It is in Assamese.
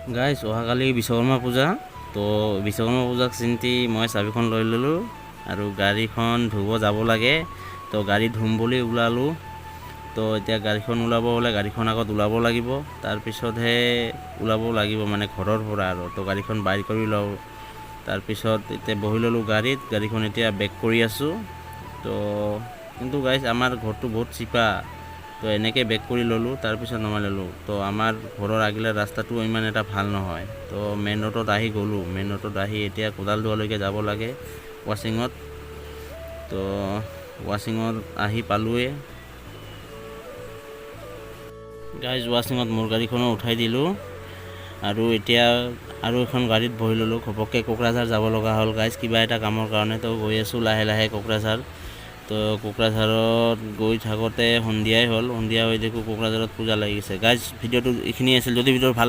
গাইজ অহাকালি বিশ্বকৰ্মা পূজা, তো বিশ্বকৰ্মা পূজাক চিন্তি মই চাবিখন লৈ ল'লোঁ আৰু গাড়ীখন ধুব যাব লাগে। তো গাড়ী ধুম বুলি ওলালোঁ। তো এতিয়া গাড়ীখন ওলাব হ'লে গাড়ীখন আগত ওলাব লাগিব, তাৰপিছতহে ওলাব লাগিব মানে ঘৰৰ পৰা আৰু। তো গাড়ীখন বাইৰ কৰি লওঁ, তাৰপিছত এতিয়া বহি ল'লোঁ গাড়ীখন এতিয়া বেক কৰি আছোঁ। তো কিন্তু গাইজ আমাৰ ঘৰটো বহুত চিপা, তো এনেকৈ বেক কৰি ল'লোঁ, তাৰপিছত নমাই ল'লোঁ। তো আমাৰ ঘৰৰ আগিলা ৰাস্তাটো ইমান এটা ভাল নহয়। তো মেইন ৰোডত আহি গ'লোঁ, মেইন ৰোডত আহি এতিয়া কোদালদুৱালৈকে যাব লাগে ৱাশ্বিঙত। তো ৱাশ্বিঙত আহি পালোঁৱে গাইজ। ৱাশ্বিঙত মোৰ গাড়ীখনো উঠাই দিলোঁ আৰু এতিয়া আৰু এখন গাড়ীত বহি ল'লোঁ। ঘপককৈ কোকৰাঝাৰ যাব লগা হ'ল গাইজ, কিবা এটা কামৰ কাৰণে। তো গৈ আছোঁ লাহে লাহে কোকৰাঝাৰ। তো কোকৰাঝাৰত গৈ থাকোঁতে সন্ধিয়াই হ'ল, সন্ধিয়া হৈ দেখোঁ কোকৰাঝাৰত পূজা লাগিছে গাইজ। ভিডিঅ'টো এইখিনিয়ে আছিল। যদি ভিডিঅ'টো ভাল লাগে